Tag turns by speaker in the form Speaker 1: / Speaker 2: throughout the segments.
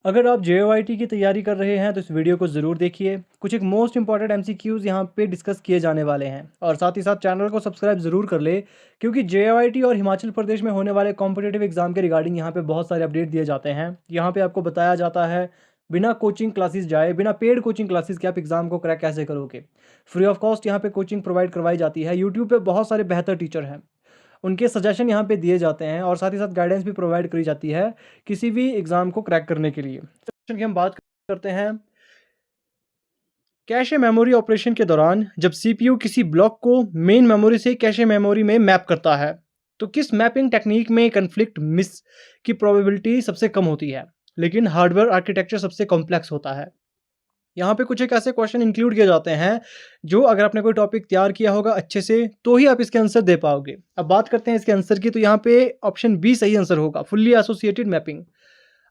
Speaker 1: अगर आप जेओआईटी की तैयारी कर रहे हैं तो इस वीडियो को ज़रूर देखिए। कुछ एक मोस्ट इंपॉर्टेंट एमसीक्यूज़ यहाँ पे डिस्कस किए जाने वाले हैं और साथ ही साथ चैनल को सब्सक्राइब ज़रूर कर ले, क्योंकि जेओआईटी और हिमाचल प्रदेश में होने वाले कॉम्पिटिटिव एग्जाम के रिगार्डिंग यहाँ पे बहुत सारे अपडेट दिए जाते हैं। यहाँ पे आपको बताया जाता है बिना कोचिंग क्लासेस जाए, बिना पेड कोचिंग क्लासेस के आप एग्ज़ाम को क्रैक कैसे करोगे। फ्री ऑफ कॉस्ट यहाँ पे कोचिंग प्रोवाइड करवाई जाती है। यूट्यूब पे बहुत सारे बेहतर टीचर हैं, उनके सजेशन यहाँ पे दिए जाते हैं और साथ ही साथ गाइडेंस भी प्रोवाइड करी जाती है किसी भी एग्ज़ाम को क्रैक करने के लिए। क्वेश्चन की हम बात करते हैं। कैशे मेमोरी ऑपरेशन के दौरान जब सीपीयू किसी ब्लॉक को मेन मेमोरी से कैशे मेमोरी में मैप करता है, तो किस मैपिंग टेक्निक में कन्फ्लिक्ट मिस की प्रोबेबिलिटी सबसे कम होती है, लेकिन हार्डवेयर आर्किटेक्चर सबसे कॉम्प्लेक्स होता है। यहाँ पे कुछ एक ऐसे क्वेश्चन इंक्लूड किए जाते हैं जो अगर आपने कोई टॉपिक तैयार किया होगा अच्छे से तो ही आप इसके आंसर दे पाओगे। अब बात करते हैं इसके आंसर की, तो यहाँ पे ऑप्शन बी सही आंसर होगा, फुल्ली एसोसिएटेड मैपिंग।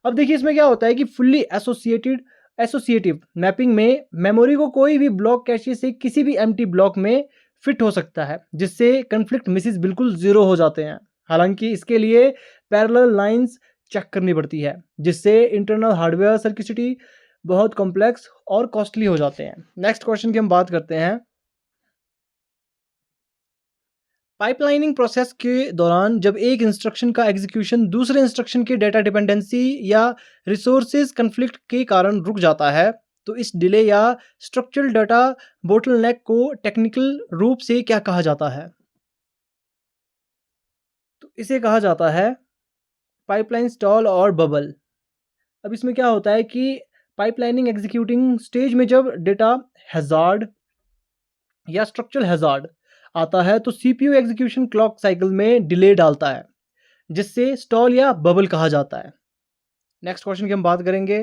Speaker 1: अब देखिए इसमें क्या होता है कि फुल्ली एसोसिएटिव मैपिंग में मेमोरी को कोई भी ब्लॉक कैशे से किसी भी एम्प्टी ब्लॉक में फिट हो सकता है, जिससे कन्फ्लिक्ट मिसेस बिल्कुल जीरो हो जाते हैं। हालांकि इसके लिए पैरेलल लाइंस चेक करनी पड़ती है, जिससे इंटरनल हार्डवेयर सर्किटरी बहुत कॉम्प्लेक्स और कॉस्टली हो जाते हैं। नेक्स्ट क्वेश्चन की हम बात करते हैं। पाइपलाइनिंग प्रोसेस के दौरान जब एक इंस्ट्रक्शन का एग्जीक्यूशन दूसरे इंस्ट्रक्शन के डेटा डिपेंडेंसी या रिसोर्सेज कन्फ्लिक्ट के कारण रुक जाता है, तो इस डिले या स्ट्रक्चरल डाटा बोटलनेक को टेक्निकल रूप से क्या कहा जाता है? तो इसे कहा जाता है पाइपलाइन स्टॉल और बबल। अब इसमें क्या होता है कि पाइपलाइनिंग एग्जीक्यूटिंग स्टेज में जब डेटा हैजार्ड या स्ट्रक्चरल हैजार्ड आता है तो सीपीयू एग्जीक्यूशन क्लॉक साइकिल में डिले डालता है, जिससे स्टॉल या बबल कहा जाता है। नेक्स्ट क्वेश्चन की हम बात करेंगे।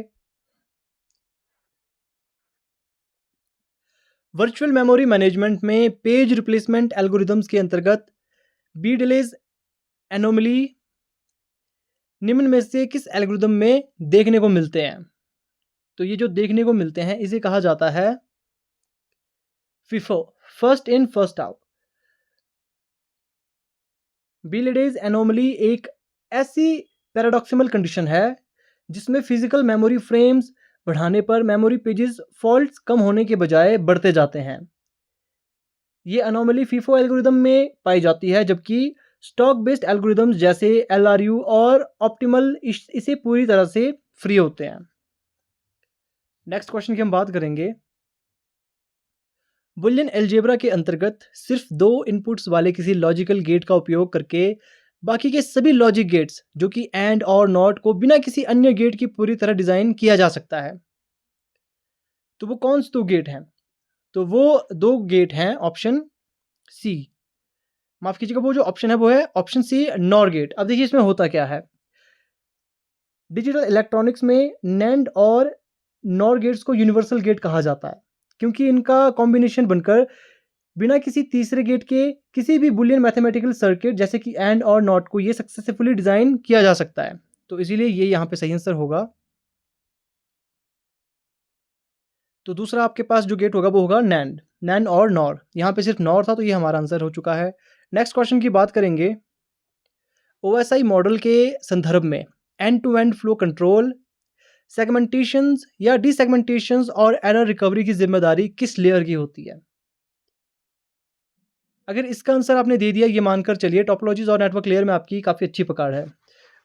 Speaker 1: वर्चुअल मेमोरी मैनेजमेंट में पेज रिप्लेसमेंट एल्गोरिदम्स के अंतर्गत बी डिलेज एनोमली निम्न में से किस एल्गोरिदम में देखने को मिलते हैं? तो ये जो देखने को मिलते हैं इसे कहा जाता है FIFO, first in first out. Belady's anomaly एक ऐसी पैराडॉक्सिमल कंडीशन है जिसमें फिजिकल मेमोरी फ्रेम्स बढ़ाने पर मेमोरी पेजेस फॉल्ट्स कम होने के बजाय बढ़ते जाते हैं। ये अनोमली फीफो एल्गोरिदम में पाई जाती है, जबकि स्टॉक बेस्ड एल्गोरिदम्स जैसे एलआरयू और ऑप्टिमल इसे पूरी तरह से फ्री होते हैं। नेक्स्ट क्वेश्चन की हम बात करेंगे। बुलियन अलजेब्रा के अंतर्गत सिर्फ दो इनपुट्स वाले किसी लॉजिकल गेट का उपयोग करके बाकी के सभी लॉजिक गेट्स जो कि एंड और नॉट को बिना किसी अन्य गेट की पूरी तरह डिजाइन किया जा सकता है। तो वो कौन से दो गेट हैं? तो वो दो गेट हैं ऑप्शन सी, माफ कीजिएगा, वो जो ऑप्शन है वो है ऑप्शन सी, नॉर गेट। अब देखिए इसमें होता क्या है। डिजिटल इलेक्ट्रॉनिक्स में नैंड और नॉर गेट्स को यूनिवर्सल गेट कहा जाता है, क्योंकि इनका कॉम्बिनेशन बनकर बिना किसी तीसरे गेट के किसी भी बुलियन मैथमेटिकल सर्किट जैसे कि एंड और नॉट को ये सक्सेसफुली डिजाइन किया जा सकता है। तो इसीलिए ये यहाँ पे सही आंसर होगा। तो दूसरा आपके पास जो गेट होगा वो होगा नैंड, नैंड और नॉर। यहाँ पे सिर्फ नॉर था तो ये हमारा आंसर हो चुका है। नेक्स्ट क्वेश्चन की बात करेंगे। ओएसआई मॉडल के संदर्भ में end to end flow control, segmentations या डिसेगमेंटेशंस और एरर रिकवरी की जिम्मेदारी किस लेयर की होती है? अगर इसका आंसर आपने दे दिया ये मानकर चलिए टोपोलॉजीज और नेटवर्क लेयर में आपकी काफ़ी अच्छी पकड़ है।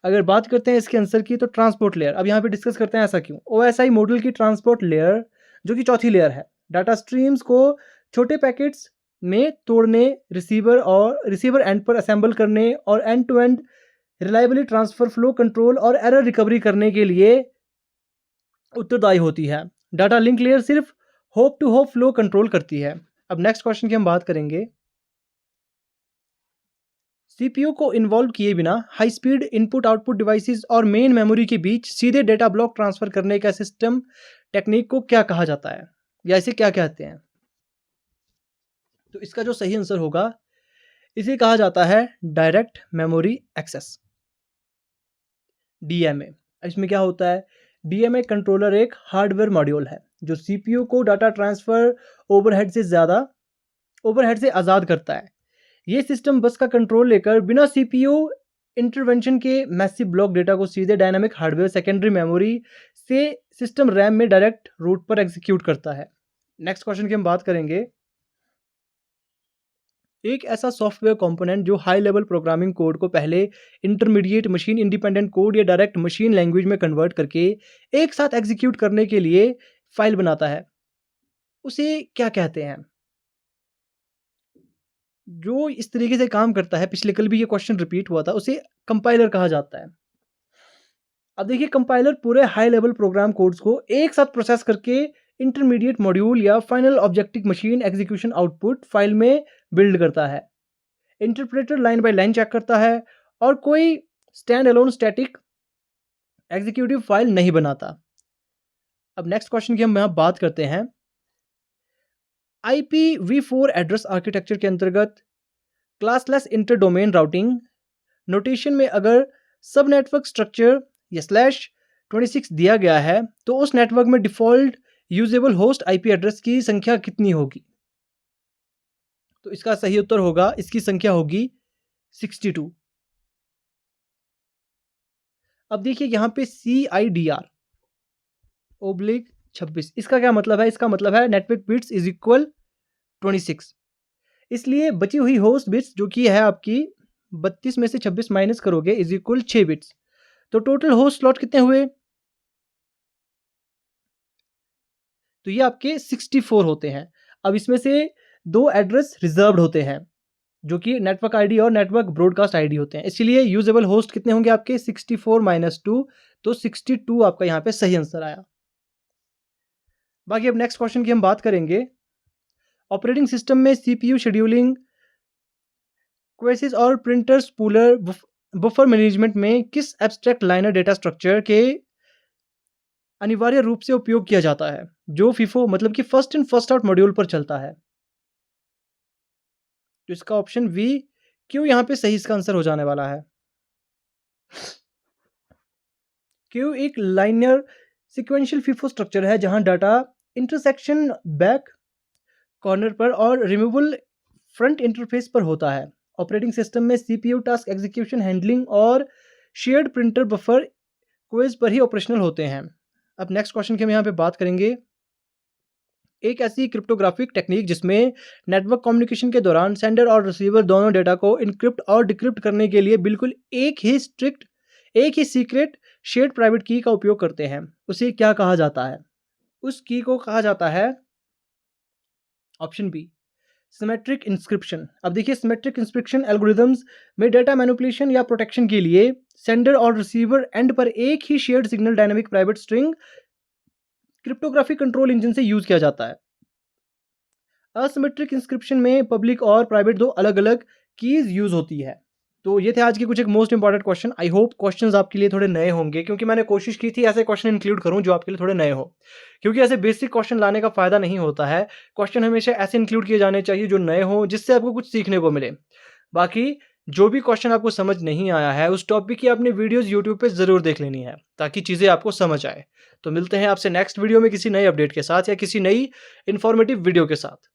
Speaker 1: अगर बात करते हैं इसके आंसर की तो ट्रांसपोर्ट लेयर। अब यहाँ पे डिस्कस करते हैं ऐसा क्यों। ओएसआई मॉडल की ट्रांसपोर्ट लेयर जो कि चौथी लेयर है, डाटा स्ट्रीम्स को छोटे पैकेट्स में तोड़ने, रिसीवर एंड पर असेंबल करने और end to end reliably transfer, flow control और एरर रिकवरी करने के लिए उत्तरदायी होती है। डाटा लिंक लेयर सिर्फ hop to hop flow control करती है। अब नेक्स्ट क्वेश्चन की हम बात करेंगे। सीपीयू को इन्वॉल्व किए बिना high speed input output devices और मेन मेमोरी के बीच सीधे डेटा ब्लॉक ट्रांसफर करने का सिस्टम टेक्निक को क्या कहा जाता है, या इसे क्या कहते हैं? तो इसका जो सही आंसर होगा, इसे कहा जाता है डायरेक्ट मेमोरी एक्सेस, डीएमए। इसमें क्या होता है, डीएमए कंट्रोलर एक हार्डवेयर मॉड्यूल है जो सीपीयू को डाटा ट्रांसफर ओवरहेड से आज़ाद करता है। ये सिस्टम बस का कंट्रोल लेकर बिना सीपीयू इंटरवेंशन के मैसिव ब्लॉक डेटा को सीधे डायनामिक हार्डवेयर सेकेंडरी मेमोरी से सिस्टम रैम में डायरेक्ट रूट पर एग्जीक्यूट करता है। नेक्स्ट क्वेश्चन की हम बात करेंगे। एक ऐसा सॉफ्टवेयर कंपोनेंट जो हाई लेवल प्रोग्रामिंग कोड को पहले इंटरमीडिएट मशीन इंडिपेंडेंट कोड या डायरेक्ट मशीन लैंग्वेज में कन्वर्ट करके एक साथ एग्जीक्यूट करने के लिए फाइल बनाता है, उसे क्या कहते हैं? जो इस तरीके से काम करता है, पिछले कल भी ये क्वेश्चन रिपीट हुआ था, उसे कंपाइलर कहा जाता है। अब देखिए, कंपाइलर पूरे हाई लेवल प्रोग्राम कोड्स को एक साथ प्रोसेस करके इंटरमीडिएट मॉड्यूल या final objective machine execution output file में बिल्ड करता है। Interpreter line by line check करता है और कोई standalone static executive file नहीं बनाता। अब नेक्स्ट क्वेश्चन की हम यहाँ बात करते हैं। IPv4 एड्रेस आर्किटेक्चर के अंतर्गत classless inter domain routing notation में अगर सब नेटवर्क स्ट्रक्चर या /26 दिया गया है तो उस नेटवर्क में default usable host IP address की संख्या कितनी होगी? तो इसका सही उत्तर होगा, इसकी संख्या होगी 62। अब देखिए यहाँ पे CIDR/26, इसका क्या मतलब है? इसका मतलब है नेटवर्क बिट्स इज इक्वल 26। इसलिए बची हुई होस्ट बिट्स जो कि है आपकी 32 में से 26 माइनस करोगे इज इक्वल 6 बिट्स। तो टोटल होस्ट स्लॉट कितने हुए? तो ये आपके 64 होते हैं। अब इसमें से 2 एड्रेस रिजर्व्ड होते हैं जो कि नेटवर्क आईडी और नेटवर्क ब्रॉडकास्ट आईडी होते हैं। इसलिए यूजेबल होस्ट कितने होंगे आपके? 64 माइनस 2, तो 62 आपका यहाँ पे सही आंसर आया। बाकी अब नेक्स्ट क्वेश्चन की हम बात करेंगे। ऑपरेटिंग सिस्टम में CPU शेड्यूलिंग, क्वेसिस और प्रिंटर स्पूलर बफर मैनेजमेंट में किस एब्स्ट्रैक्ट लाइनर डेटा स्ट्रक्चर के अनिवार्य रूप से उपयोग किया जाता है जो FIFO मतलब कि first in first out module पर चलता है? तो इसका ऑप्शन V क्यों यहाँ पे सही इसका आंसर हो जाने वाला है। क्यों एक लाइनर सिक्वेंशियल FIFO स्ट्रक्चर है जहां डाटा इंटरसेक्शन बैक कॉर्नर पर और रिमूवल फ्रंट इंटरफेस पर होता है। ऑपरेटिंग सिस्टम में CPU टास्क एग्जीक्यूशन, हैंडलिंग और शेयर्ड प्रिंटर बफर क्वेज पर ही ऑपरेशनल होते हैं। अब नेक्स्ट क्वेश्चन की हम यहाँ पे बात करेंगे। एक ऐसी क्रिप्टोग्राफिक टेक्निक जिसमें नेटवर्क कम्युनिकेशन के दौरान सेंडर और रिसीवर दोनों डेटा को इनक्रिप्ट और डिक्रिप्ट करने के लिए बिल्कुल एक ही सीक्रेट शेयर्ड प्राइवेट की का उपयोग करते हैं, उसे क्या कहा जाता है? उस की को कहा जाता है ऑप्शन बी, सिमेट्रिक इंस्क्रिप्शन। अब देखिए, सिमेट्रिक इंस्क्रिप्शन एल्गोरिदम्स में डेटा मैनिपुलेशन या प्रोटेक्शन के लिए सेंडर और रिसीवर एंड पर एक ही shared signal dynamic private string cryptographic control engine से यूज किया जाता है। असिमेट्रिक इंस्क्रिप्शन में पब्लिक और प्राइवेट 2 अलग अलग कीज यूज होती है। तो ये थे आज के कुछ एक most important question. I hope questions आपके लिए थोड़े नए होंगे, क्योंकि मैंने कोशिश की थी ऐसे क्वेश्चन इंक्लूड करूं जो आपके लिए थोड़े नए हो, क्योंकि ऐसे बेसिक क्वेश्चन लाने का फायदा नहीं होता है। क्वेश्चन हमेशा ऐसे इंक्लूड किए जाने चाहिए जो नए हो, जिससे आपको कुछ सीखने को मिले। बाकी जो भी क्वेश्चन आपको समझ नहीं आया है उस टॉपिक की आपने वीडियोस यूट्यूब पे जरूर देख लेनी है ताकि चीजें आपको समझ आए। तो मिलते हैं आपसे नेक्स्ट वीडियो में किसी नए अपडेट के साथ या किसी नई इंफॉर्मेटिव वीडियो के साथ।